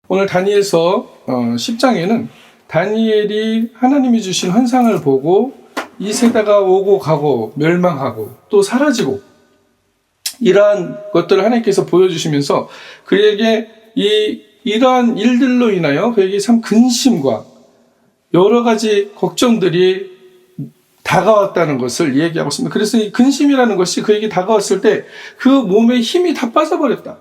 오늘 다니엘서 10장에는 다니엘이 하나님이 주신 환상을 보고 이 세대가 오고 가고 멸망하고 또 사라지고 이러한 것들을 하나님께서 보여주시면서 그에게 이러한 일들로 인하여 그에게 참 근심과 여러 가지 걱정들이 다가왔다는 것을 얘기하고 있습니다. 그래서 이 근심이라는 것이 그에게 다가왔을 때 그 몸에 힘이 다 빠져버렸다.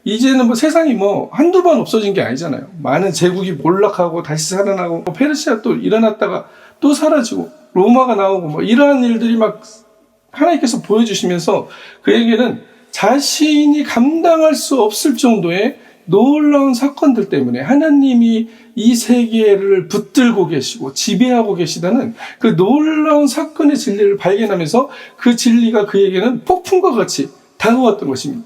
이제는 세상이 한두 번 없어진 게 아니잖아요. 많은 제국이 몰락하고 다시 살아나고 페르시아 또 일어났다가 또 사라지고 로마가 나오고 이러한 일들이 하나님께서 보여주시면서 그에게는 자신이 감당할 수 없을 정도의 놀라운 사건들 때문에 하나님이 이 세계를 붙들고 계시고 지배하고 계시다는 그 놀라운 사건의 진리를 발견하면서 그 진리가 그에게는 폭풍과 같이 다가왔던 것입니다.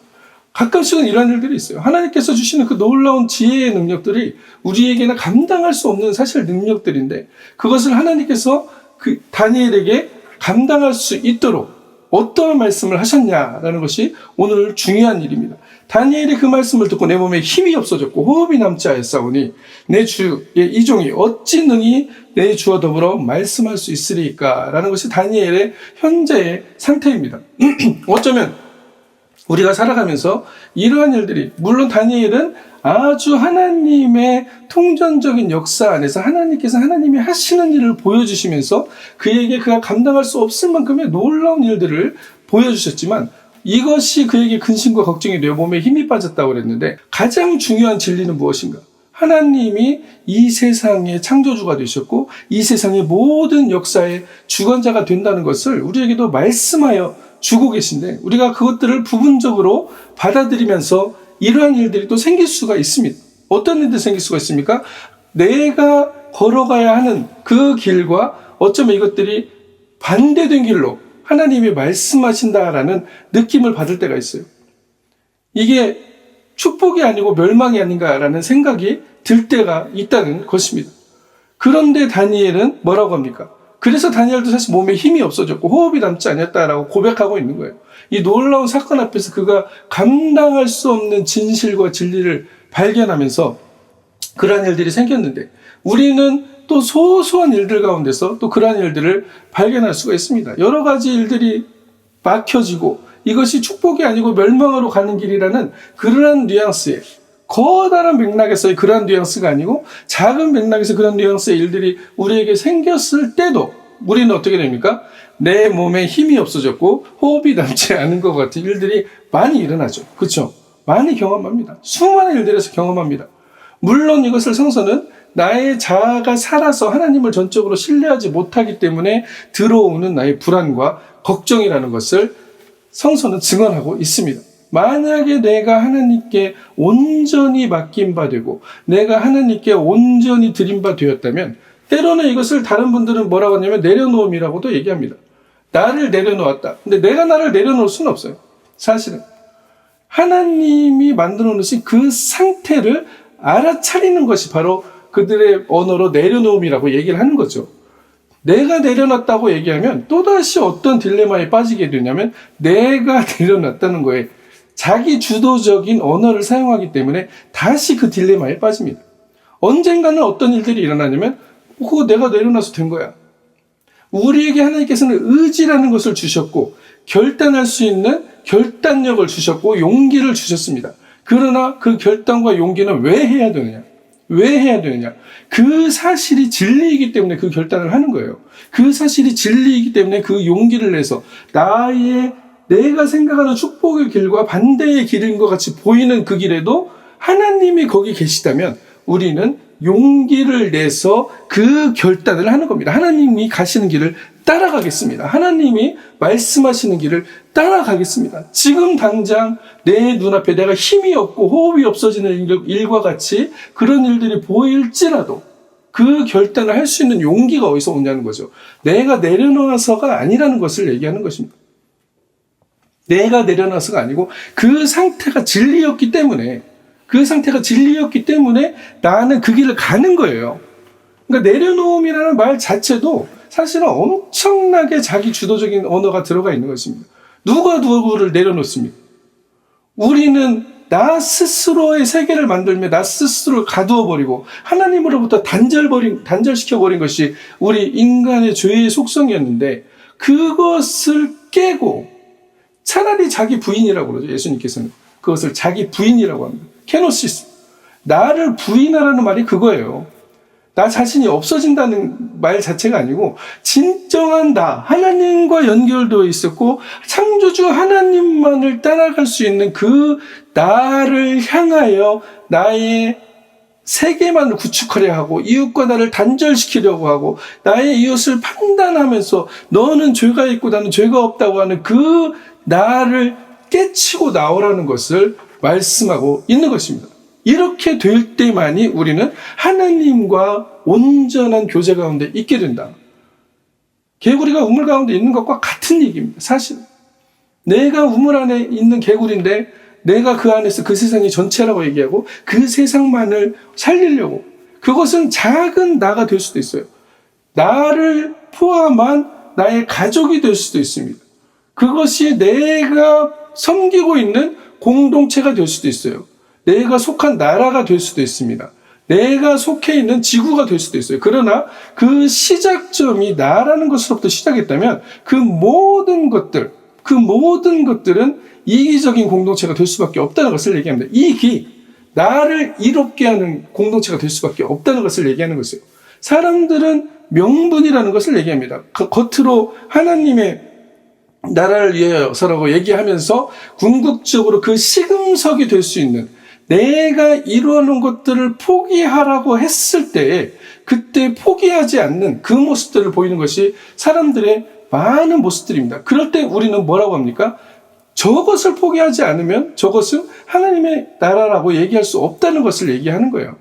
가끔씩은 이런 일들이 있어요. 하나님께서 주시는 그 놀라운 지혜의 능력들이 우리에게는 감당할 수 없는 사실 능력들인데 그것을 하나님께서 그 다니엘에게 감당할 수 있도록 어떠한 말씀을 하셨냐라는 것이 오늘 중요한 일입니다. 다니엘이 그 말씀을 듣고 내 몸에 힘이 없어졌고 호흡이 남지 하였사오니 내 주의 이 종이 어찌 능히 내 주와 더불어 말씀할 수 있으리까? 라는 것이 다니엘의 현재의 상태입니다. 어쩌면 우리가 살아가면서 이러한 일들이 물론 다니엘은 아주 하나님의 통전적인 역사 안에서 하나님이 하시는 일을 보여주시면서 그에게 그가 감당할 수 없을 만큼의 놀라운 일들을 보여주셨지만 이것이 그에게 근심과 걱정이 되어 몸에 힘이 빠졌다고 그랬는데 가장 중요한 진리는 무엇인가? 하나님이 이 세상의 창조주가 되셨고 이 세상의 모든 역사의 주관자가 된다는 것을 우리에게도 말씀하여 주고 계신데 우리가 그것들을 부분적으로 받아들이면서 이러한 일들이 또 생길 수가 있습니다. 어떤 일들이 생길 수가 있습니까? 내가 걸어가야 하는 그 길과 어쩌면 이것들이 반대된 길로 하나님이 말씀하신다라는 느낌을 받을 때가 있어요. 이게 축복이 아니고 멸망이 아닌가라는 생각이 들 때가 있다는 것입니다. 그런데 다니엘은 뭐라고 합니까? 그래서 다니엘도 사실 몸에 힘이 없어졌고 호흡이 남지 않았다라고 고백하고 있는 거예요. 이 놀라운 사건 앞에서 그가 감당할 수 없는 진실과 진리를 발견하면서 그러한 일들이 생겼는데 우리는 또 소소한 일들 가운데서 또 그러한 일들을 발견할 수가 있습니다. 여러 가지 일들이 막혀지고 이것이 축복이 아니고 멸망으로 가는 길이라는 그러한 뉘앙스의 커다란 맥락에서의 그러한 뉘앙스가 아니고 작은 맥락에서 그런 뉘앙스의 일들이 우리에게 생겼을 때도 우리는 어떻게 됩니까? 내 몸에 힘이 없어졌고 호흡이 남지 않은 것 같은 일들이 많이 일어나죠. 그렇죠? 많이 경험합니다. 수많은 일들에서 경험합니다. 물론 이것을 성서는 나의 자아가 살아서 하나님을 전적으로 신뢰하지 못하기 때문에 들어오는 나의 불안과 걱정이라는 것을 성서는 증언하고 있습니다. 만약에 내가 하나님께 온전히 맡긴 바 되고 내가 하나님께 온전히 드린 바 되었다면 때로는 이것을 다른 분들은 뭐라고 하냐면 내려놓음이라고도 얘기합니다. 나를 내려놓았다. 근데 내가 나를 내려놓을 수는 없어요. 사실은 하나님이 만들어 놓으신 그 상태를 알아차리는 것이 바로 그들의 언어로 내려놓음이라고 얘기를 하는 거죠. 내가 내려놨다고 얘기하면 또다시 어떤 딜레마에 빠지게 되냐면 내가 내려놨다는 거에 자기 주도적인 언어를 사용하기 때문에 다시 그 딜레마에 빠집니다. 언젠가는 어떤 일들이 일어나냐면 그거 내가 내려놔서 된 거야. 우리에게 하나님께서는 의지라는 것을 주셨고 결단할 수 있는 결단력을 주셨고 용기를 주셨습니다. 그러나 그 결단과 용기는 왜 해야 되느냐? 왜 해야 되느냐? 그 사실이 진리이기 때문에 그 결단을 하는 거예요. 그 사실이 진리이기 때문에 그 용기를 내서 내가 생각하는 축복의 길과 반대의 길인 것 같이 보이는 그 길에도 하나님이 거기 계시다면 우리는 용기를 내서 그 결단을 하는 겁니다. 하나님이 가시는 길을 따라가겠습니다. 하나님이 말씀하시는 길을 따라가겠습니다. 지금 당장 내 눈앞에 내가 힘이 없고 호흡이 없어지는 일과 같이 그런 일들이 보일지라도 그 결단을 할 수 있는 용기가 어디서 오냐는 거죠. 내가 내려놓아서가 아니라는 것을 얘기하는 것입니다. 내가 내려놔서가 아니고 그 상태가 진리였기 때문에 나는 그 길을 가는 거예요. 그러니까 내려놓음이라는 말 자체도 사실은 엄청나게 자기 주도적인 언어가 들어가 있는 것입니다. 누가 누구를 내려놓습니까? 우리는 나 스스로의 세계를 만들며 나 스스로를 가두어 버리고 하나님으로부터 단절시켜 버린 것이 우리 인간의 죄의 속성이었는데, 그것을 깨고, 차라리 자기 부인이라고 그러죠. 예수님께서는 그것을 자기 부인이라고 합니다. 케노시스. 나를 부인하라는 말이 그거예요. 나 자신이 없어진다는 말 자체가 아니고, 진정한 나, 하나님과 연결되어 있었고 창조주 하나님만을 따라갈 수 있는 그 나를 향하여 나의 세계만을 구축하려 하고, 이웃과 나를 단절시키려고 하고, 나의 이웃을 판단하면서 너는 죄가 있고 나는 죄가 없다고 하는 그 나를 깨치고 나오라는 것을 말씀하고 있는 것입니다. 이렇게 될 때만이 우리는 하나님과 온전한 교제 가운데 있게 된다. 개구리가 우물 가운데 있는 것과 같은 얘기입니다. 사실 내가 우물 안에 있는 개구리인데 내가 그 안에서 그 세상이 전체라고 얘기하고 그 세상만을 살리려고, 그것은 작은 나가 될 수도 있어요. 나를 포함한 나의 가족이 될 수도 있습니다. 그것이 내가 섬기고 있는 공동체가 될 수도 있어요. 내가 속한 나라가 될 수도 있습니다. 내가 속해 있는 지구가 될 수도 있어요. 그러나 그 시작점이 나라는 것으로부터 시작했다면 그 모든 것들은 이기적인 공동체가 될 수밖에 없다는 것을 얘기합니다. 나를 이롭게 하는 공동체가 될 수밖에 없다는 것을 얘기하는 것이에요. 사람들은 명분이라는 것을 얘기합니다. 겉으로 하나님의 나라를 위해서라고 얘기하면서 궁극적으로 그 시금석이 될 수 있는, 내가 이루어놓은 것들을 포기하라고 했을 때 그때 포기하지 않는 그 모습들을 보이는 것이 사람들의 많은 모습들입니다. 그럴 때 우리는 뭐라고 합니까? 저것을 포기하지 않으면 저것은 하나님의 나라라고 얘기할 수 없다는 것을 얘기하는 거예요.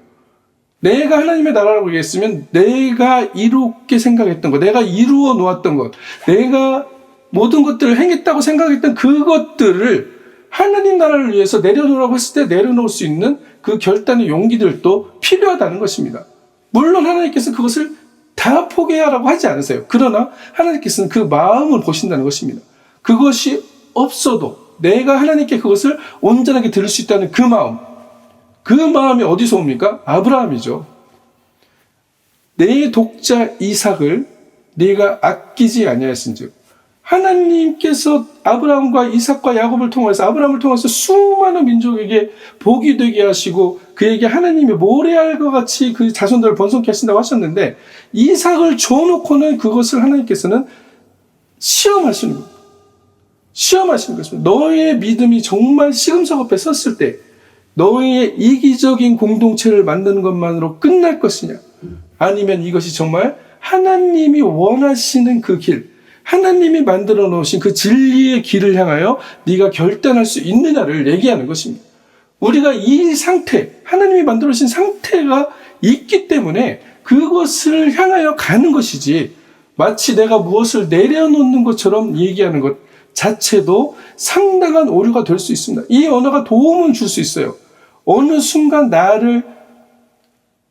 내가 하나님의 나라라고 얘기했으면 내가 이롭게 생각했던 것, 내가 이루어 놓았던 것, 내가 모든 것들을 행했다고 생각했던 그것들을 하나님 나라를 위해서 내려놓으라고 했을 때 내려놓을 수 있는 그 결단의 용기들도 필요하다는 것입니다. 물론 하나님께서 그것을 다 포기하라고 하지 않으세요. 그러나 하나님께서는 그 마음을 보신다는 것입니다. 그것이 없어도 내가 하나님께 그것을 온전하게 들을 수 있다는 그 마음이 어디서 옵니까? 아브라함이죠. 내 독자 이삭을 네가 아끼지 아니하였은즉, 하나님께서 아브라함과 이삭과 야곱을 통해서, 아브라함을 통해서 수많은 민족에게 복이 되게 하시고 그에게 하나님이 모래알과 같이 그 자손들을 번성케 하신다고 하셨는데, 이삭을 줘놓고는 그것을 하나님께서는 시험하시는 겁니다. 시험하시는 것입니다. 너의 믿음이 정말 시금석 앞에 섰을 때 너의 이기적인 공동체를 만드는 것만으로 끝날 것이냐, 아니면 이것이 정말 하나님이 원하시는 그 길, 하나님이 만들어 놓으신 그 진리의 길을 향하여 네가 결단할 수 있느냐를 얘기하는 것입니다. 우리가 이 상태, 하나님이 만들어 놓으신 상태가 있기 때문에 그것을 향하여 가는 것이지, 마치 내가 무엇을 내려놓는 것처럼 얘기하는 것 자체도 상당한 오류가 될 수 있습니다. 이 언어가 도움은 줄 수 있어요. 어느 순간 나를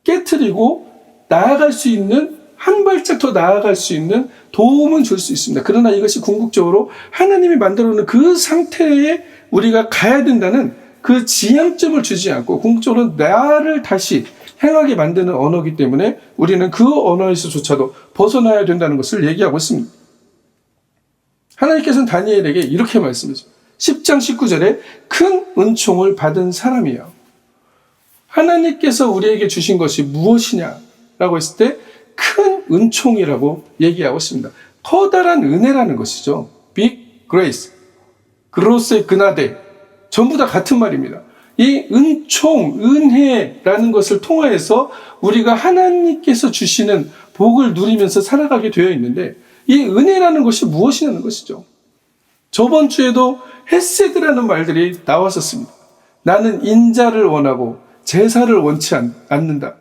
깨트리고 나아갈 수 있는, 한 발짝 더 나아갈 수 있는 도움은 줄 수 있습니다. 그러나 이것이 궁극적으로 하나님이 만들어 놓은 그 상태에 우리가 가야 된다는 그 지향점을 주지 않고 궁극적으로 나를 다시 행하게 만드는 언어이기 때문에 우리는 그 언어에서조차도 벗어나야 된다는 것을 얘기하고 있습니다. 하나님께서는 다니엘에게 이렇게 말씀하죠. 10장 19절에 큰 은총을 받은 사람이요. 하나님께서 우리에게 주신 것이 무엇이냐라고 했을 때 큰 은총이라고 얘기하고 있습니다. 커다란 은혜라는 것이죠. Big grace, 그로스의 그나데, 전부 다 같은 말입니다. 이 은총, 은혜라는 것을 통하여서 우리가 하나님께서 주시는 복을 누리면서 살아가게 되어 있는데, 이 은혜라는 것이 무엇이냐는 것이죠. 저번 주에도 헤세드라는 말들이 나왔었습니다. 나는 인자를 원하고 제사를 원치 않는다.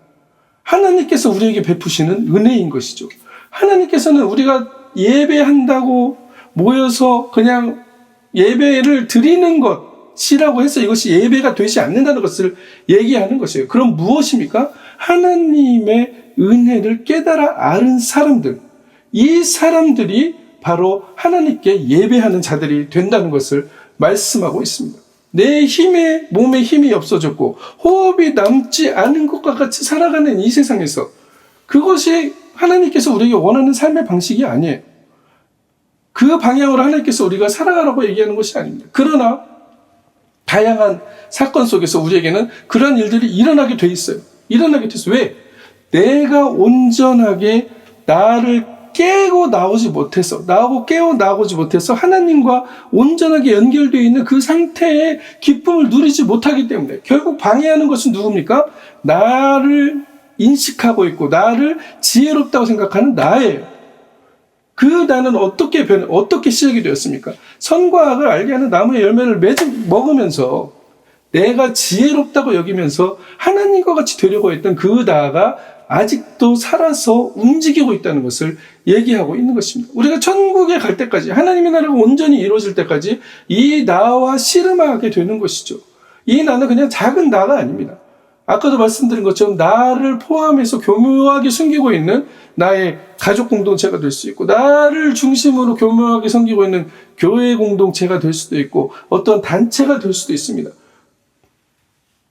하나님께서 우리에게 베푸시는 은혜인 것이죠. 하나님께서는 우리가 예배한다고 모여서 그냥 예배를 드리는 것이라고 해서 이것이 예배가 되지 않는다는 것을 얘기하는 것이에요. 그럼 무엇입니까? 하나님의 은혜를 깨달아 아는 사람들, 이 사람들이 바로 하나님께 예배하는 자들이 된다는 것을 말씀하고 있습니다. 내 몸에 힘이 없어졌고 호흡이 남지 않은 것과 같이 살아가는 이 세상에서 그것이 하나님께서 우리에게 원하는 삶의 방식이 아니에요. 그 방향으로 하나님께서 우리가 살아가라고 얘기하는 것이 아닙니다. 그러나 다양한 사건 속에서 우리에게는 그런 일들이 일어나게 돼 있어요. 일어나게 돼 있어요. 왜? 내가 온전하게 나를 깨고 나오지 못해서 하나님과 온전하게 연결되어 있는 그 상태의 기쁨을 누리지 못하기 때문에 결국 방해하는 것은 누굽니까? 나를 인식하고 있고 나를 지혜롭다고 생각하는 나예요. 그 나는 어떻게 시작이 되었습니까? 선과 악을 알게 하는 나무의 열매를 먹으면서 내가 지혜롭다고 여기면서 하나님과 같이 되려고 했던 그 나가 아직도 살아서 움직이고 있다는 것을 얘기하고 있는 것입니다. 우리가 천국에 갈 때까지 하나님의 나라가 온전히 이루어질 때까지 이 나와 씨름하게 되는 것이죠. 이 나는 그냥 작은 나가 아닙니다. 아까도 말씀드린 것처럼 나를 포함해서 교묘하게 숨기고 있는 나의 가족 공동체가 될 수 있고 나를 중심으로 교묘하게 섬기고 있는 교회 공동체가 될 수도 있고 어떤 단체가 될 수도 있습니다.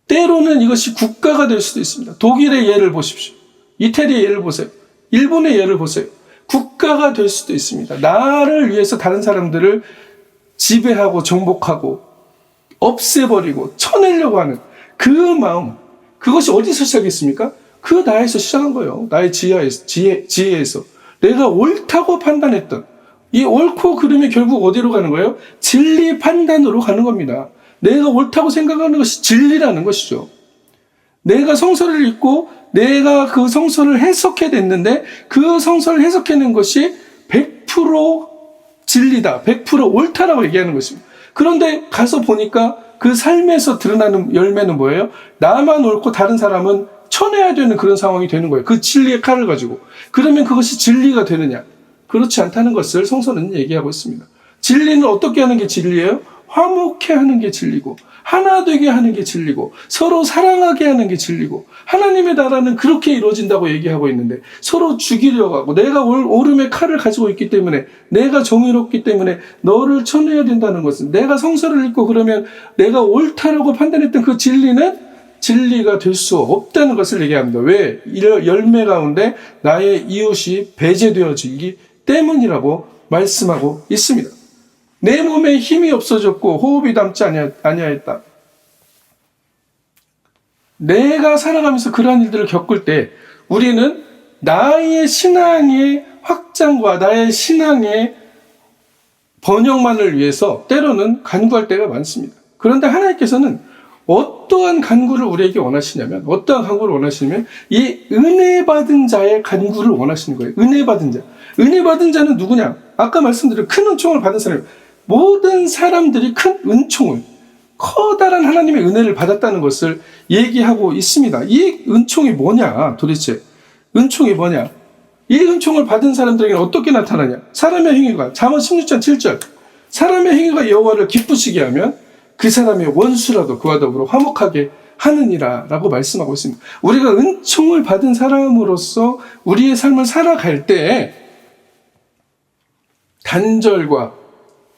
때로는 이것이 국가가 될 수도 있습니다. 독일의 예를 보십시오. 이태리의 예를 보세요. 일본의 예를 보세요. 국가가 될 수도 있습니다. 나를 위해서 다른 사람들을 지배하고 정복하고 없애버리고 쳐내려고 하는 그 마음, 그것이 어디서 시작했습니까? 그 나에서 시작한 거예요. 나의 지혜에서. 내가 옳다고 판단했던 이 옳고 그름이 결국 어디로 가는 거예요? 진리 판단으로 가는 겁니다. 내가 옳다고 생각하는 것이 진리라는 것이죠. 내가 성서를 읽고 내가 그 성서를 해석해냈는데 그 성서를 해석해낸 것이 100% 진리다, 100% 옳다라고 얘기하는 것입니다. 그런데 가서 보니까 그 삶에서 드러나는 열매는 뭐예요? 나만 옳고 다른 사람은 쳐내야 되는 그런 상황이 되는 거예요. 그 진리의 칼을 가지고. 그러면 그것이 진리가 되느냐? 그렇지 않다는 것을 성서는 얘기하고 있습니다. 진리는 어떻게 하는 게 진리예요? 화목해 하는 게 진리고 하나 되게 하는 게 진리고 서로 사랑하게 하는 게 진리고 하나님의 나라는 그렇게 이루어진다고 얘기하고 있는데 서로 죽이려고 하고 내가 오름의 칼을 가지고 있기 때문에 내가 정의롭기 때문에 너를 쳐내야 된다는 것은 내가 성서를 읽고 그러면 내가 옳다라고 판단했던 그 진리는 진리가 될 수 없다는 것을 얘기합니다. 왜? 이 열매 가운데 나의 이웃이 배제되어지기 때문이라고 말씀하고 있습니다. 내 몸에 힘이 없어졌고 호흡이 남지 아니하였다. 내가 살아가면서 그러한 일들을 겪을 때 우리는 나의 신앙의 확장과 나의 신앙의 번영만을 위해서 때로는 간구할 때가 많습니다. 그런데 하나님께서는 어떠한 간구를 우리에게 원하시냐면 이 은혜 받은 자의 간구를 원하시는 거예요. 은혜 받은 자. 은혜 받은 자는 누구냐? 아까 말씀드린 큰 은총을 받은 사람. 모든 사람들이 큰 은총을, 커다란 하나님의 은혜를 받았다는 것을 얘기하고 있습니다. 이 은총이 뭐냐 도대체? 은총이 뭐냐? 이 은총을 받은 사람들에게는 어떻게 나타나냐? 사람의 행위가, 잠언 16장 7절, 사람의 행위가 여호와를 기쁘시게 하면 그 사람의 원수라도 그와 더불어 화목하게 하느니라 라고 말씀하고 있습니다. 우리가 은총을 받은 사람으로서 우리의 삶을 살아갈 때 단절과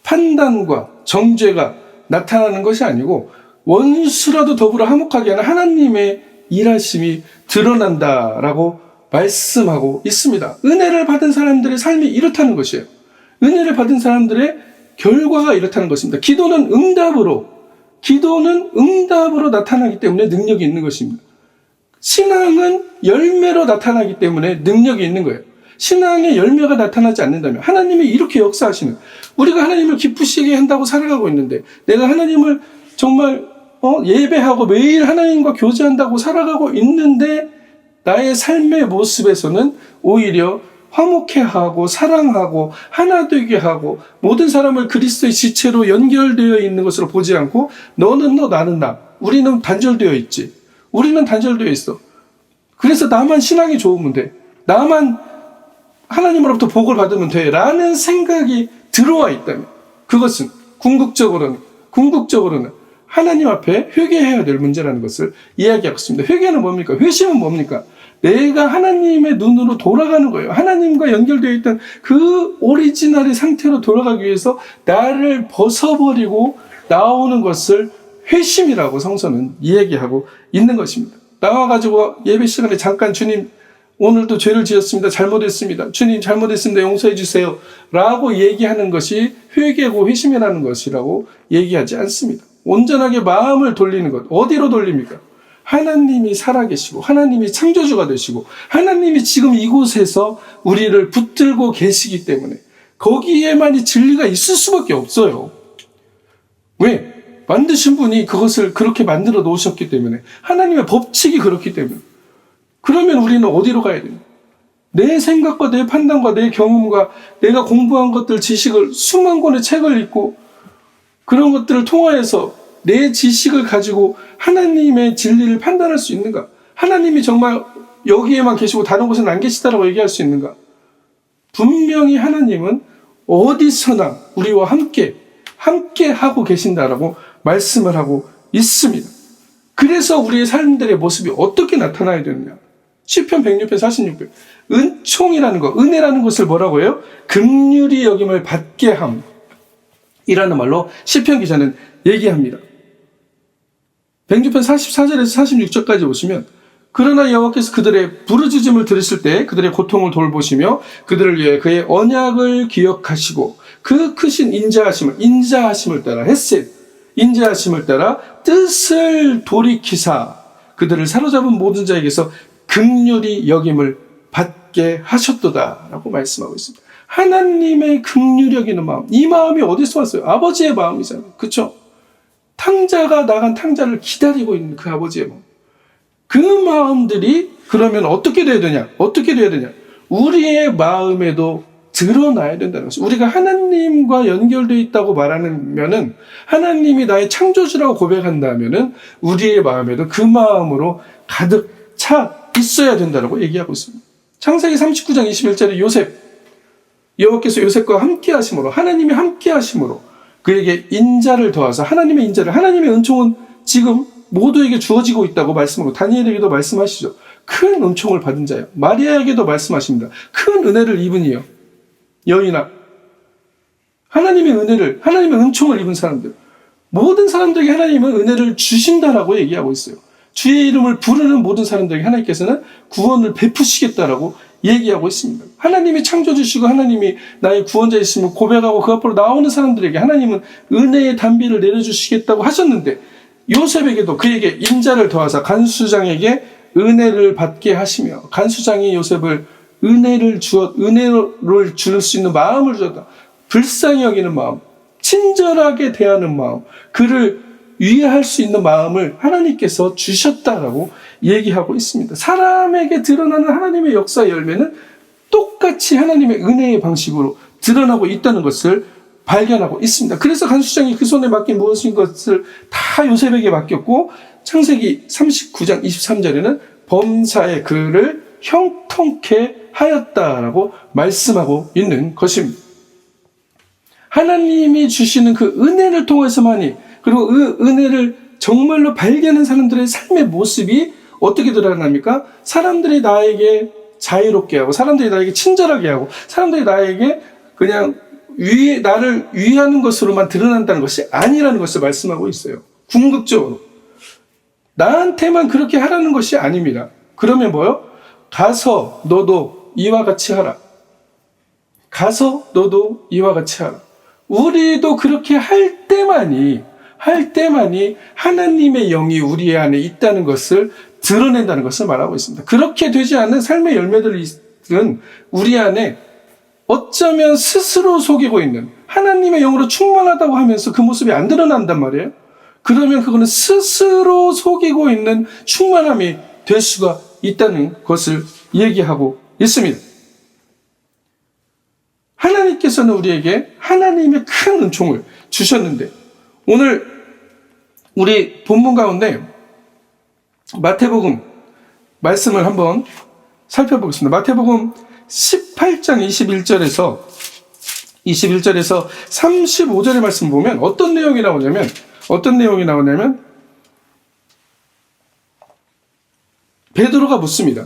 판단과 정죄가 나타나는 것이 아니고 원수라도 더불어 화목하게 하는 하나님의 일하심이 드러난다라고 말씀하고 있습니다. 은혜를 받은 사람들의 삶이 이렇다는 것이에요. 은혜를 받은 사람들의 결과가 이렇다는 것입니다. 기도는 응답으로 나타나기 때문에 능력이 있는 것입니다. 신앙은 열매로 나타나기 때문에 능력이 있는 거예요. 신앙의 열매가 나타나지 않는다면 하나님이 이렇게 역사하시는, 우리가 하나님을 기쁘시게 한다고 살아가고 있는데 내가 하나님을 정말 예배하고 매일 하나님과 교제한다고 살아가고 있는데 나의 삶의 모습에서는 오히려 화목해하고 사랑하고 하나 되게 하고 모든 사람을 그리스도의 지체로 연결되어 있는 것으로 보지 않고 너는 너 나는 나, 우리는 단절되어 있지, 우리는 단절되어 있어, 그래서 나만 신앙이 좋으면 돼, 나만 하나님으로부터 복을 받으면 돼 라는 생각이 들어와 있다면 그것은 궁극적으로는 하나님 앞에 회개해야 될 문제라는 것을 이야기하고 있습니다. 회개는 뭡니까? 회심은 뭡니까? 내가 하나님의 눈으로 돌아가는 거예요. 하나님과 연결되어 있던 그 오리지널의 상태로 돌아가기 위해서 나를 벗어버리고 나오는 것을 회심이라고 성서는 이야기하고 있는 것입니다. 나와가지고 예배 시간에 잠깐 주님 오늘도 죄를 지었습니다. 잘못했습니다. 주님 잘못했습니다. 용서해 주세요. 라고 얘기하는 것이 회개고 회심이라는 것이라고 얘기하지 않습니다. 온전하게 마음을 돌리는 것. 어디로 돌립니까? 하나님이 살아계시고 하나님이 창조주가 되시고 하나님이 지금 이곳에서 우리를 붙들고 계시기 때문에 거기에만이 진리가 있을 수밖에 없어요. 왜? 만드신 분이 그것을 그렇게 만들어 놓으셨기 때문에 하나님의 법칙이 그렇기 때문에 그러면 우리는 어디로 가야 됩니까? 내 생각과 내 판단과 내 경험과 내가 공부한 것들 지식을 수만 권의 책을 읽고 그런 것들을 통하여서 내 지식을 가지고 하나님의 진리를 판단할 수 있는가? 하나님이 정말 여기에만 계시고 다른 곳은 안 계시다라고 얘기할 수 있는가? 분명히 하나님은 어디서나 우리와 함께 하고 계신다라고 말씀을 하고 있습니다. 그래서 우리의 삶들의 모습이 어떻게 나타나야 되느냐? 시편 106편 46편 은총이라는 것, 은혜라는 것을 뭐라고 해요? 긍휼히 여김을 받게 함이라는 말로 시편 기자는 얘기합니다. 106편 44절에서 46절까지 보시면 그러나 여호와께서 그들의 부르짖음을 들으실 때 그들의 고통을 돌보시며 그들을 위해 그의 언약을 기억하시고 그 크신 인자하심을 따라 헤셋 인자하심을 따라 뜻을 돌이키사 그들을 사로잡은 모든 자에게서 긍휼히 여김을 받게 하셨도다라고 말씀하고 있습니다. 하나님의 긍휼히 여기는 마음, 이 마음이 어디서 왔어요? 아버지의 마음이잖아요. 그렇죠? 탕자가 나간 탕자를 기다리고 있는 그 아버지의 마음. 그 마음들이 그러면 어떻게 돼야 되냐? 우리의 마음에도 드러나야 된다는 것이죠. 우리가 하나님과 연결되어 있다고 말하면은 하나님이 나의 창조주라고 고백한다면은 우리의 마음에도 그 마음으로 가득 차 있어야 된다고 얘기하고 있습니다. 창세기 39장 21절에 여호와께서 요셉과 함께 하심으로 하나님이 함께 하심으로 그에게 인자를 더하사 하나님의 은총은 지금 모두에게 주어지고 있다고 말씀하고 다니엘에게도 말씀하시죠. 큰 은총을 받은 자요. 마리아에게도 말씀하십니다. 큰 은혜를 입은 이요. 여인아. 하나님의 은총을 입은 사람들. 모든 사람들에게 하나님은 은혜를 주신다라고 얘기하고 있어요. 주의 이름을 부르는 모든 사람들에게 하나님께서는 구원을 베푸시겠다라고 얘기하고 있습니다. 하나님이 창조주시고 하나님이 나의 구원자이심을 고백하고 그 앞으로 나오는 사람들에게 하나님은 은혜의 단비를 내려주시겠다고 하셨는데 요셉에게도 그에게 인자를 더하사 간수장에게 은혜를 받게 하시며 간수장이 요셉을 은혜를 줄 수 있는 마음을 주었다. 불쌍히 여기는 마음, 친절하게 대하는 마음, 그를 위해할 수 있는 마음을 하나님께서 주셨다라고 얘기하고 있습니다. 사람에게 드러나는 하나님의 역사의 열매는 똑같이 하나님의 은혜의 방식으로 드러나고 있다는 것을 발견하고 있습니다. 그래서 간수장이 그 손에 맡긴 무엇인 것을 다 요셉에게 맡겼고 창세기 39장 23절에는 범사의 그를 형통케 하였다라고 말씀하고 있는 것입니다. 하나님이 주시는 그 은혜를 통해서만이 그리고 그 은혜를 정말로 발견한 사람들의 삶의 모습이 어떻게 드러납니까? 사람들이 나에게 자유롭게 하고 사람들이 나에게 친절하게 하고 사람들이 나에게 그냥 나를 위하는 것으로만 드러난다는 것이 아니라는 것을 말씀하고 있어요. 궁극적으로 나한테만 그렇게 하라는 것이 아닙니다. 그러면 뭐요? 가서 너도 이와 같이 하라. 우리도 그렇게 할 때만이 하나님의 영이 우리 안에 있다는 것을 드러낸다는 것을 말하고 있습니다. 그렇게 되지 않는 삶의 열매들은 우리 안에 어쩌면 스스로 속이고 있는 하나님의 영으로 충만하다고 하면서 그 모습이 안 드러난단 말이에요. 그러면 그거는 스스로 속이고 있는 충만함이 될 수가 있다는 것을 얘기하고 있습니다. 하나님께서는 우리에게 하나님의 큰 은총을 주셨는데 오늘 우리 본문 가운데 마태복음 말씀을 한번 살펴보겠습니다. 마태복음 18장 21절에서 35절의 말씀 보면 어떤 내용이 나오냐면 베드로가 묻습니다.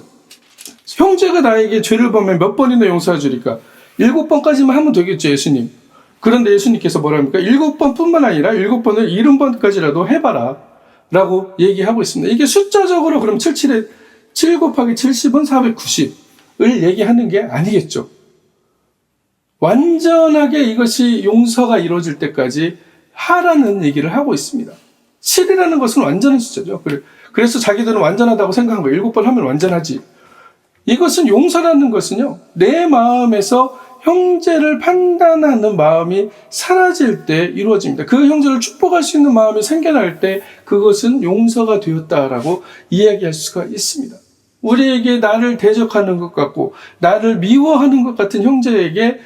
형제가 나에게 죄를 범하면 몇 번이나 용서해 주리까? 7번까지만 하면 되겠죠, 예수님. 그런데 예수님께서 뭐라 합니까? 7번뿐만 아니라 7번을 70번까지라도 해봐라 라고 얘기하고 있습니다. 이게 숫자적으로 그럼 7 곱하기 70은 490을 얘기하는 게 아니겠죠. 완전하게 이것이 용서가 이루어질 때까지 하라는 얘기를 하고 있습니다. 7이라는 것은 완전한 숫자죠. 그래서 자기들은 완전하다고 생각한 거예요. 7번 하면 완전하지. 이것은 용서라는 것은요, 내 마음에서 형제를 판단하는 마음이 사라질 때 이루어집니다. 그 형제를 축복할 수 있는 마음이 생겨날 때 그것은 용서가 되었다라고 이야기할 수가 있습니다. 우리에게 나를 대적하는 것 같고 나를 미워하는 것 같은 형제에게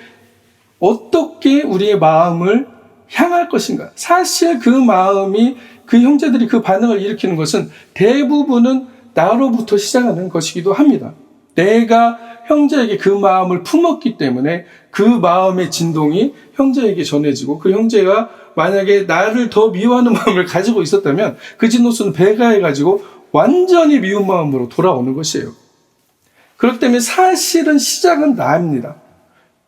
어떻게 우리의 마음을 향할 것인가? 사실 그 마음이, 그 형제들이 그 반응을 일으키는 것은 대부분은 나로부터 시작하는 것이기도 합니다. 내가 형제에게 그 마음을 품었기 때문에 그 마음의 진동이 형제에게 전해지고, 그 형제가 만약에 나를 더 미워하는 마음을 가지고 있었다면 그 진노수는 배가해가지고 완전히 미운 마음으로 돌아오는 것이에요. 그렇기 때문에 사실은 시작은 나입니다.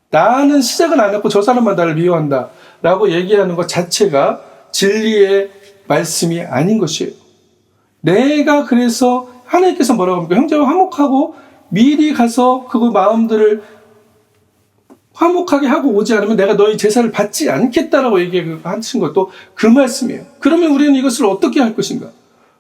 나는 시작은 안 했고 저 사람만 나를 미워한다 라고 얘기하는 것 자체가 진리의 말씀이 아닌 것이에요. 내가 그래서 하나님께서 뭐라고 합니까? 형제와 화목하고 미리 가서 그 마음들을 화목하게 하고 오지 않으면 내가 너희 제사를 받지 않겠다라고 얘기하신 것도 그 말씀이에요. 그러면 우리는 이것을 어떻게 할 것인가?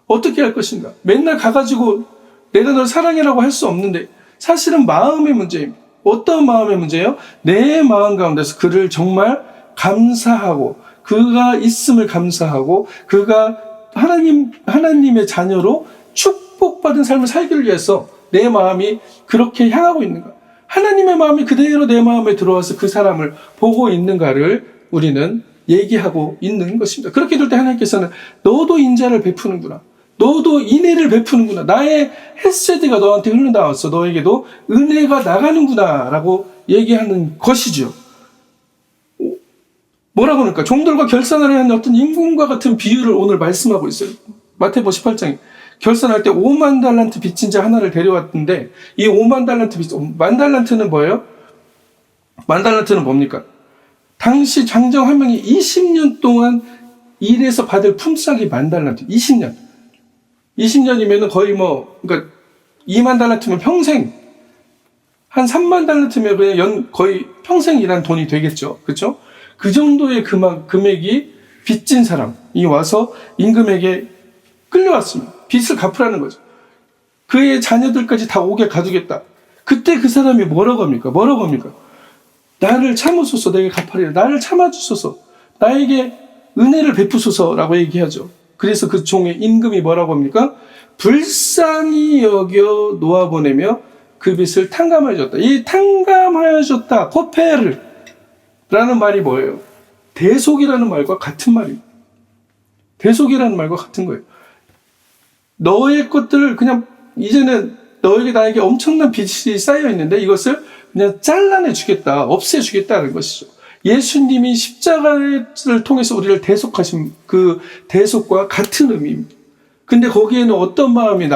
어떻게 할 것인가? 맨날 가가지고 내가 널 사랑해라고 할 수 없는데, 사실은 마음의 문제입니다. 어떤 마음의 문제예요? 내 마음 가운데서 그를 정말 감사하고, 그가 있음을 감사하고, 그가 하나님의 자녀로 축복받은 삶을 살기를 위해서 내 마음이 그렇게 향하고 있는가? 하나님의 마음이 그대로 내 마음에 들어와서 그 사람을 보고 있는가를 우리는 얘기하고 있는 것입니다. 그렇게 될 때 하나님께서는 너도 인자를 베푸는구나. 너도 인애를 베푸는구나. 나의 헤세드가 너한테 흘러나왔어. 너에게도 은혜가 나가는구나 라고 얘기하는 것이죠. 뭐라고 그럴까? 종들과 결산을 하는 어떤 임금과 같은 비유를 오늘 말씀하고 있어요. 마태복음 18장에 결산할 때 5만 달란트 빚진 자 하나를 데려왔는데, 이 5만 달란트 만 달란트는 뭐예요? 만 달란트는 뭡니까? 당시 장정 한 명이 20년 동안 일해서 받을 품삯이 만 달란트. 20년이면 거의 그러니까 2만 달란트면 평생, 한 3만 달란트면 그냥 거의 평생 일한 돈이 되겠죠. 그렇죠? 그 정도의 금액이 빚진 사람이 와서 임금에게 끌려왔습니다. 빚을 갚으라는 거죠. 그의 자녀들까지 다 옥에 가두겠다. 그때 그 사람이 뭐라고 합니까? 나를 참으소서, 내게 갚으리라. 나를 참아주소서, 나에게 은혜를 베푸소서라고 얘기하죠. 그래서 그 종의 임금이 뭐라고 합니까? 불쌍히 여겨 놓아보내며 그 빚을 탕감하여 줬다. 이 탕감하여 줬다, 코페르 라는 말이 뭐예요? 대속이라는 말과 같은 말입니다. 대속이라는 말과 같은 거예요. 너의 것들을 그냥, 이제는 너에게 나에게 엄청난 빚이 쌓여 있는데 이것을 그냥 잘라내 주겠다, 없애 주겠다는 것이죠. 예수님이 십자가를 통해서 우리를 대속하신 그 대속과 같은 의미입니다. 근데 거기에는 어떤 마음이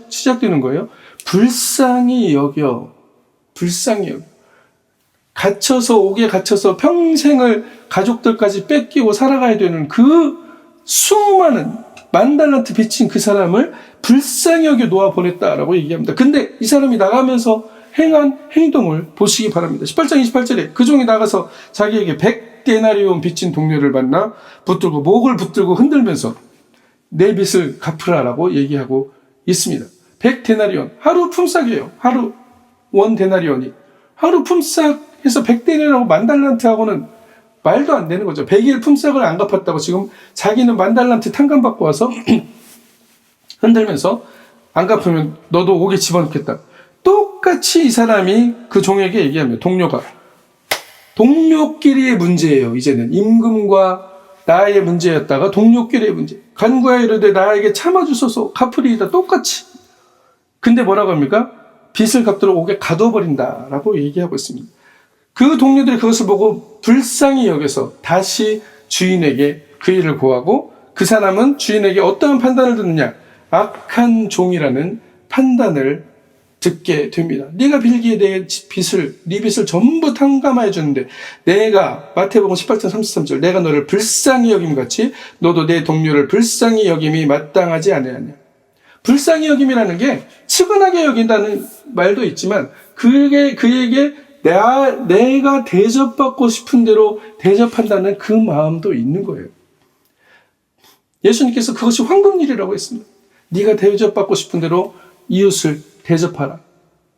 시작되는 거예요? 불쌍히 여겨. 옥에 갇혀서 평생을 가족들까지 뺏기고 살아가야 되는 그 수많은 만 달란트 빚진 그 사람을 불쌍히 여겨 놓아 보냈다라고 얘기합니다. 근데 이 사람이 나가면서 행한 행동을 보시기 바랍니다. 18장 28절에 그 종이 나가서 자기에게 100데나리온 빚진 동료를 만나 목을 붙들고 흔들면서 내 빚을 갚으라라고 얘기하고 있습니다. 100데나리온, 하루 품삯이에요. 하루 원 데나리온이. 하루 품삯에서 100데나리온하고 만 달란트하고는 말도 안 되는 거죠. 100일 품삯을 안 갚았다고 지금 자기는 만 달란트 탕감받고 와서 흔들면서 안 갚으면 너도 옥에 집어넣겠다. 똑같이 이 사람이 그 종에게 얘기합니다. 동료끼리의 문제예요. 이제는 임금과 나의 문제였다가 동료끼리의 문제. 간구하여 이르되 나에게 참아주소서 갚으리이다. 똑같이. 근데 뭐라고 합니까? 빚을 갚도록 옥에 가둬버린다라고 얘기하고 있습니다. 그 동료들이 그것을 보고 불쌍히 여겨서 다시 주인에게 그 일을 고하고, 그 사람은 주인에게 어떠한 판단을 듣느냐? 악한 종이라는 판단을 듣게 됩니다. 네가 빌기에 내 빚을, 네 빚을 전부 탕감하여 주는데 내가, 마태복음 18장 33절, 내가 너를 불쌍히 여김 같이 너도 내 동료를 불쌍히 여김이 마땅하지 아니하냐. 불쌍히 여김이라는 게 측은하게 여긴다는 말도 있지만 그에게 내가 대접받고 싶은 대로 대접한다는 그 마음도 있는 거예요. 예수님께서 그것이 황금일이라고 했습니다. 네가 대접받고 싶은 대로 이웃을 대접하라.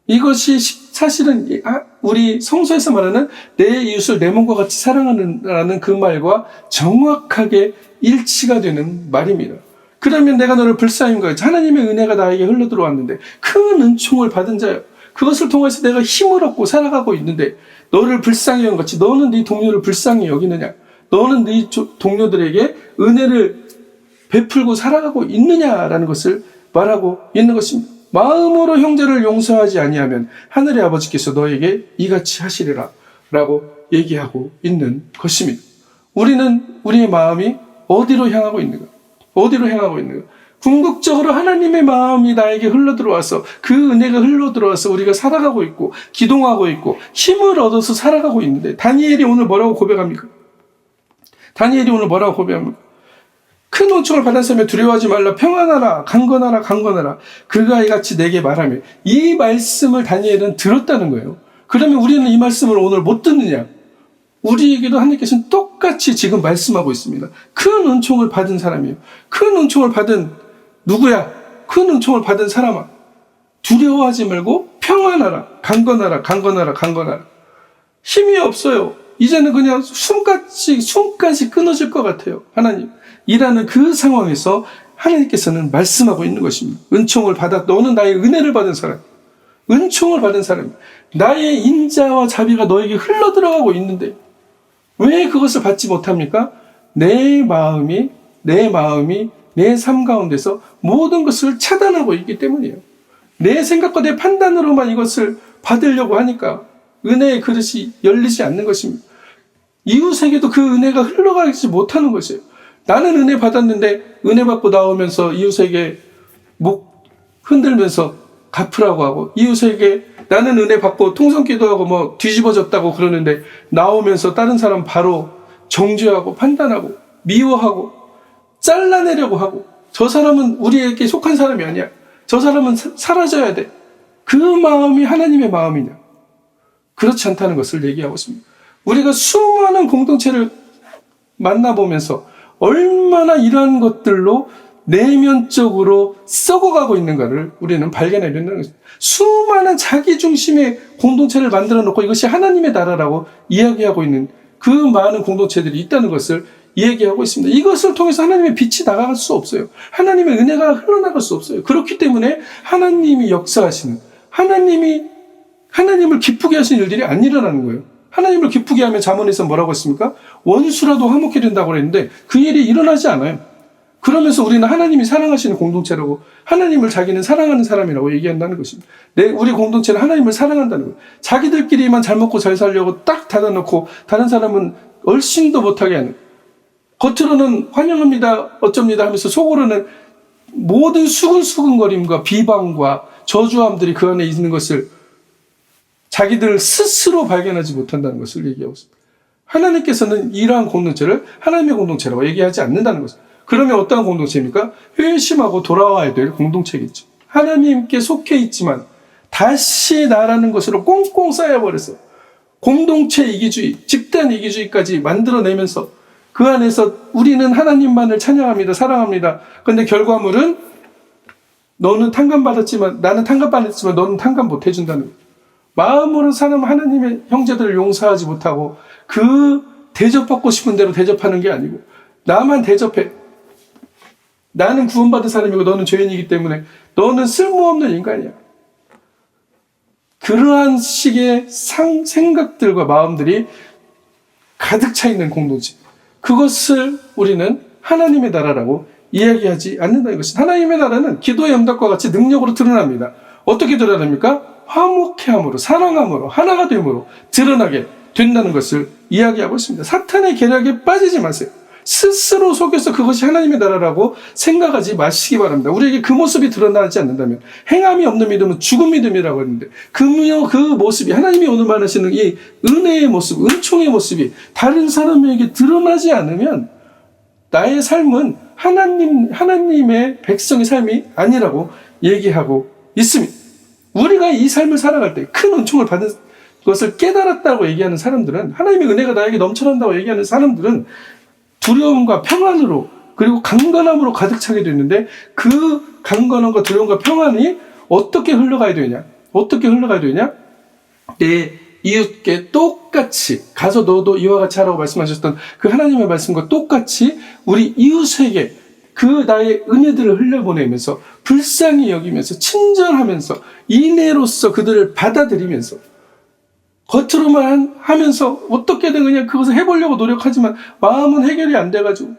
이것이 사실은 우리 성서에서 말하는 내 이웃을 내 몸과 같이 사랑하는 그 말과 정확하게 일치가 되는 말입니다. 그러면 내가 너를 불쌍히 여김 같이 하나님의 은혜가 나에게 흘러들어왔는데 큰 은총을 받은 자요. 그것을 통해서 내가 힘을 얻고 살아가고 있는데 너를 불쌍히 여김 같이 너는 네 동료를 불쌍히 여기느냐? 너는 네 동료들에게 은혜를 베풀고 살아가고 있느냐라는 것을 말하고 있는 것입니다. 마음으로 형제를 용서하지 아니하면 하늘의 아버지께서 너에게 이같이 하시리라 라고 얘기하고 있는 것입니다. 우리는 우리의 마음이 어디로 향하고 있는가? 어디로 향하고 있는가? 궁극적으로 하나님의 마음이 나에게 흘러들어와서 그 은혜가 흘러들어와서 우리가 살아가고 있고 기동하고 있고 힘을 얻어서 살아가고 있는데 다니엘이 오늘 뭐라고 고백합니까? 다니엘이 오늘 뭐라고 고백합니까? 큰 은총을 받았으며 두려워하지 말라. 평안하라. 강건하라. 강건하라. 그가 이같이 내게 말하며 이 말씀을 다니엘은 들었다는 거예요. 그러면 우리는 이 말씀을 오늘 못 듣느냐? 우리에게도 하나님께서는 똑같이 지금 말씀하고 있습니다. 큰 은총을 받은 사람이에요. 큰 은총을 받은 누구야? 큰 은총을 받은 사람아. 두려워하지 말고 평안하라. 강건하라. 강건하라. 강건하라. 힘이 없어요. 이제는 그냥 숨까지 끊어질 것 같아요. 하나님. 이라는 그 상황에서 하나님께서는 말씀하고 있는 것입니다. 은총을 받아, 너는 나의 은혜를 받은 사람, 은총을 받은 사람, 나의 인자와 자비가 너에게 흘러들어가고 있는데 왜 그것을 받지 못합니까? 내 마음이 내 삶 가운데서 모든 것을 차단하고 있기 때문이에요. 내 생각과 내 판단으로만 이것을 받으려고 하니까 은혜의 그릇이 열리지 않는 것입니다. 이웃에게도 그 은혜가 흘러가지 못하는 것이에요. 나는 은혜 받았는데 은혜 받고 나오면서 이웃에게 목 흔들면서 갚으라고 하고 이웃에게 나는 은혜 받고 통성기도하고 뭐 뒤집어졌다고 그러는데 나오면서 다른 사람 바로 정죄하고 판단하고 미워하고 잘라내려고 하고 저 사람은 우리에게 속한 사람이 아니야. 저 사람은 사라져야 돼. 그 마음이 하나님의 마음이냐? 그렇지 않다는 것을 얘기하고 있습니다. 우리가 수많은 공동체를 만나보면서 얼마나 이러한 것들로 내면적으로 썩어가고 있는가를 우리는 발견해야 된다는 것입니다. 수많은 자기중심의 공동체를 만들어 놓고 이것이 하나님의 나라라고 이야기하고 있는 그 많은 공동체들이 있다는 것을 얘기하고 있습니다. 이것을 통해서 하나님의 빛이 나갈 수 없어요. 하나님의 은혜가 흘러나갈 수 없어요. 그렇기 때문에 하나님이 역사하시는, 하나님을 기쁘게 하시는 일들이 안 일어나는 거예요. 하나님을 기쁘게 하면 잠언에서 뭐라고 했습니까? 원수라도 화목해 된다고 그랬는데 그 일이 일어나지 않아요. 그러면서 우리는 하나님이 사랑하시는 공동체라고, 하나님을 자기는 사랑하는 사람이라고 얘기한다는 것입니다. 우리 공동체는 하나님을 사랑한다는 거예요. 자기들끼리만 잘 먹고 잘 살려고 딱 닫아놓고 다른 사람은 얼씬도 못하게 하는, 겉으로는 환영합니다 어쩝니다 하면서 속으로는 모든 수근수근거림과 비방과 저주함들이 그 안에 있는 것을 자기들 스스로 발견하지 못한다는 것을 얘기하고 있습니다. 하나님께서는 이러한 공동체를 하나님의 공동체라고 얘기하지 않는다는 것입니다. 그러면 어떠한 공동체입니까? 회심하고 돌아와야 될 공동체겠죠. 하나님께 속해 있지만 다시 나라는 것으로 꽁꽁 쌓여버렸어요. 공동체 이기주의, 집단 이기주의까지 만들어내면서 그 안에서 우리는 하나님만을 찬양합니다. 사랑합니다. 그런데 결과물은 너는 탕감받았지만 나는 탕감받았지만 너는 탕감 못 해준다는 거예요. 마음으로 사는 하나님의 형제들을 용서하지 못하고 그 대접받고 싶은 대로 대접하는 게 아니고 나만 대접해. 나는 구원받은 사람이고 너는 죄인이기 때문에 너는 쓸모없는 인간이야. 그러한 식의 생각들과 마음들이 가득 차 있는 공동체. 그것을 우리는 하나님의 나라라고 이야기하지 않는다는 것입니다. 하나님의 나라는 기도의 응답과 같이 능력으로 드러납니다. 어떻게 드러납니까? 화목해함으로, 사랑함으로, 하나가 됨으로 드러나게 된다는 것을 이야기하고 있습니다. 사탄의 계략에 빠지지 마세요. 스스로 속여서 그것이 하나님의 나라라고 생각하지 마시기 바랍니다. 우리에게 그 모습이 드러나지 않는다면, 행함이 없는 믿음은 죽은 믿음이라고 했는데, 그 모습이, 하나님이 오늘 말하시는 이 은혜의 모습, 은총의 모습이 다른 사람에게 드러나지 않으면 나의 삶은 하나님의 백성의 삶이 아니라고 얘기하고 있습니다. 우리가 이 삶을 살아갈 때 큰 은총을 받은 것을 깨달았다고 얘기하는 사람들은, 하나님의 은혜가 나에게 넘쳐난다고 얘기하는 사람들은 두려움과 평안으로, 그리고 강건함으로 가득 차게 되는데, 그 강건함과 두려움과 평안이 어떻게 흘러가야 되냐? 내 이웃께 똑같이, 가서 너도 이와 같이 하라고 말씀하셨던 그 하나님의 말씀과 똑같이 우리 이웃에게 그 나의 은혜들을 흘려보내면서, 불쌍히 여기면서, 친절하면서, 인애로서 그들을 받아들이면서, 겉으로만 하면서 어떻게든 그냥 그것을 해보려고 노력하지만 마음은 해결이 안 돼가지고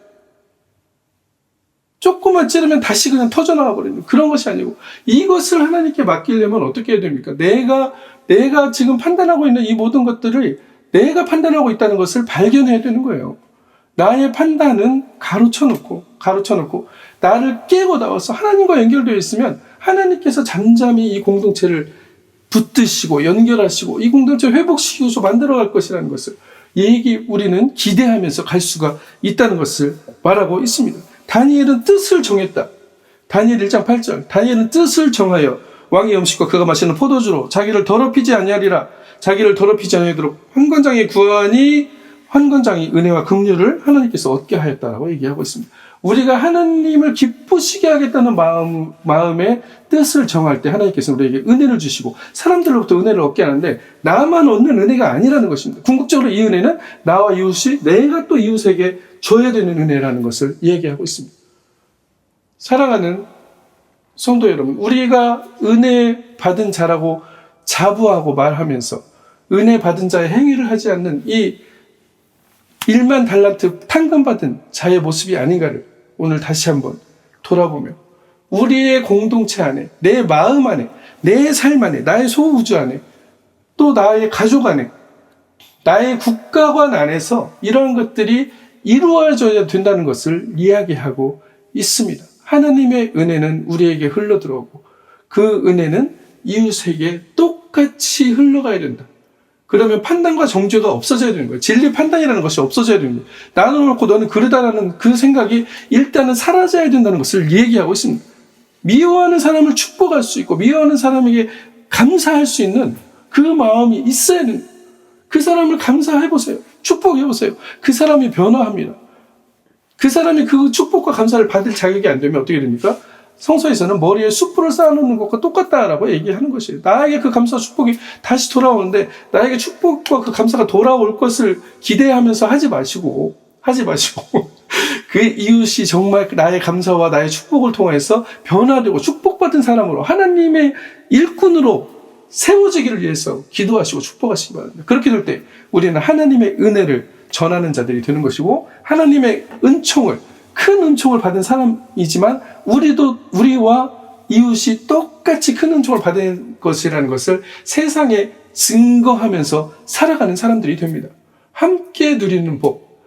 조금만 찌르면 다시 그냥 터져나가 버리는 그런 것이 아니고, 이것을 하나님께 맡기려면 어떻게 해야 됩니까? 내가 지금 판단하고 있는 이 모든 것들을 내가 판단하고 있다는 것을 발견해야 되는 거예요. 나의 판단은 가로쳐놓고 나를 깨고 나와서 하나님과 연결되어 있으면 하나님께서 잠잠히 이 공동체를 붙드시고 연결하시고 이 공동체 회복시키고서 만들어갈 것이라는 것을 우리는 기대하면서 갈 수가 있다는 것을 말하고 있습니다. 다니엘은 뜻을 정했다. 다니엘 1장 8절. 다니엘은 뜻을 정하여 왕의 음식과 그가 마시는 포도주로 자기를 더럽히지 아니하리라. 자기를 더럽히지 아니하도록 환관장이 은혜와 긍휼을 하나님께서 얻게 하였다라고 얘기하고 있습니다. 우리가 하나님을 기쁘시게 하겠다는 마음의 뜻을 정할 때 하나님께서 우리에게 은혜를 주시고 사람들로부터 은혜를 얻게 하는데, 나만 얻는 은혜가 아니라는 것입니다. 궁극적으로 이 은혜는 나와 이웃이, 내가 또 이웃에게 줘야 되는 은혜라는 것을 얘기하고 있습니다. 사랑하는 성도 여러분, 우리가 은혜 받은 자라고 자부하고 말하면서 은혜 받은 자의 행위를 하지 않는 이 1만 달란트 탕감받은 자의 모습이 아닌가를 오늘 다시 한번 돌아보며, 우리의 공동체 안에, 내 마음 안에, 내 삶 안에, 나의 소우주 안에, 또 나의 가족 안에, 나의 국가관 안에서 이러한 것들이 이루어져야 된다는 것을 이야기하고 있습니다. 하나님의 은혜는 우리에게 흘러들어오고 그 은혜는 이웃에게 똑같이 흘러가야 된다. 그러면 판단과 정죄가 없어져야 되는 거예요. 진리 판단이라는 것이 없어져야 되는 거예요. 나눠놓고 너는 그러다라는 그 생각이 일단은 사라져야 된다는 것을 얘기하고 있습니다. 미워하는 사람을 축복할 수 있고 미워하는 사람에게 감사할 수 있는 그 마음이 있어야 됩니다. 그 사람을 감사해보세요. 축복해보세요. 그 사람이 변화합니다. 그 사람이 그 축복과 감사를 받을 자격이 안 되면 어떻게 됩니까? 성서에서는 머리에 숯불을 쌓아놓는 것과 똑같다라고 얘기하는 것이에요. 나에게 그 감사와 축복이 다시 돌아오는데, 나에게 축복과 그 감사가 돌아올 것을 기대하면서 하지 마시고 그 이웃이 정말 나의 감사와 나의 축복을 통해서 변화되고 축복받은 사람으로, 하나님의 일꾼으로 세워지기를 위해서 기도하시고 축복하시기 바랍니다. 그렇게 될 때 우리는 하나님의 은혜를 전하는 자들이 되는 것이고, 하나님의 큰 은총을 받은 사람이지만 우리와 이웃이 똑같이 큰 은총을 받은 것이라는 것을 세상에 증거하면서 살아가는 사람들이 됩니다. 함께 누리는 복,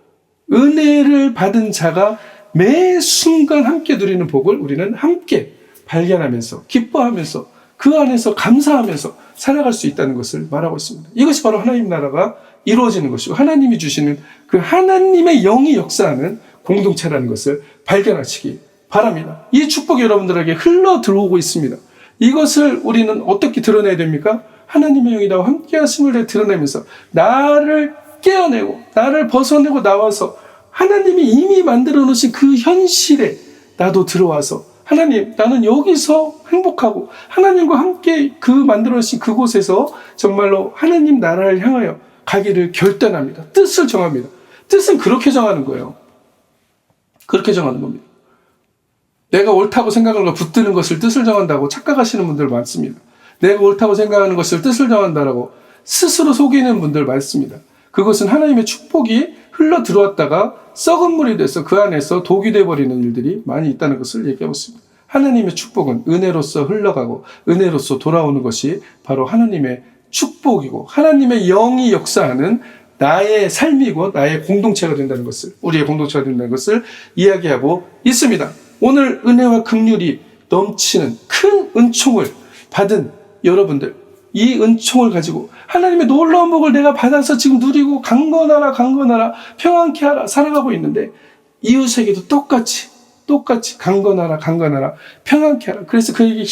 은혜를 받은 자가 매 순간 함께 누리는 복을 우리는 함께 발견하면서 기뻐하면서 그 안에서 감사하면서 살아갈 수 있다는 것을 말하고 있습니다. 이것이 바로 하나님 나라가 이루어지는 것이고, 하나님이 주시는 그 하나님의 영이 역사하는 공동체라는 것을 발견하시기 바랍니다. 이 축복이 여러분들에게 흘러 들어오고 있습니다. 이것을 우리는 어떻게 드러내야 됩니까? 하나님의 영이 나와 함께 하심을 드러내면서 나를 깨어내고 나를 벗어내고 나와서 하나님이 이미 만들어 놓으신 그 현실에 나도 들어와서, 하나님, 나는 여기서 행복하고 하나님과 함께 그 만들어 놓으신 그곳에서 정말로 하나님 나라를 향하여 가기를 결단합니다. 뜻을 정합니다. 뜻은 그렇게 정하는 거예요. 그렇게 정하는 겁니다. 내가 옳다고 생각하는 걸 붙드는 것을 뜻을 정한다고 착각하시는 분들 많습니다. 내가 옳다고 생각하는 것을 뜻을 정한다라고 스스로 속이는 분들 많습니다. 그것은 하나님의 축복이 흘러 들어왔다가 썩은 물이 돼서 그 안에서 독이 되어버리는 일들이 많이 있다는 것을 얘기하고 있습니다. 하나님의 축복은 은혜로서 흘러가고 은혜로서 돌아오는 것이 바로 하나님의 축복이고, 하나님의 영이 역사하는 나의 삶이고 나의 공동체가 된다는 것을, 우리의 공동체가 된다는 것을 이야기하고 있습니다. 오늘 은혜와 긍휼이 넘치는 큰 은총을 받은 여러분들, 이 은총을 가지고 하나님의 놀라운 복을 내가 받아서 지금 누리고 강건하라 평안케 하라 살아가고 있는데, 이웃에게도 똑같이 강건하라 평안케 하라. 그래서 그에게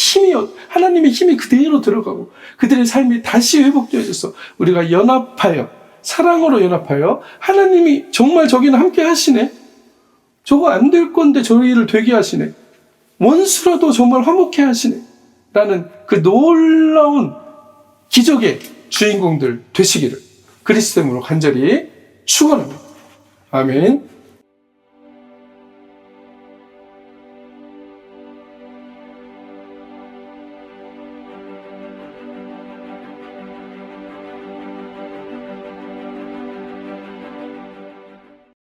하나님의 힘이 그대로 들어가고 그들의 삶이 다시 회복되어져서 우리가 연합하여, 사랑으로 연합하여, 하나님이 정말 저기는 함께 하시네, 저거 안 될 건데 저희를 되게 하시네, 원수라도 정말 화목해 하시네 라는 그 놀라운 기적의 주인공들 되시기를 그리스도 이름으로 간절히 축원합니다. 아멘.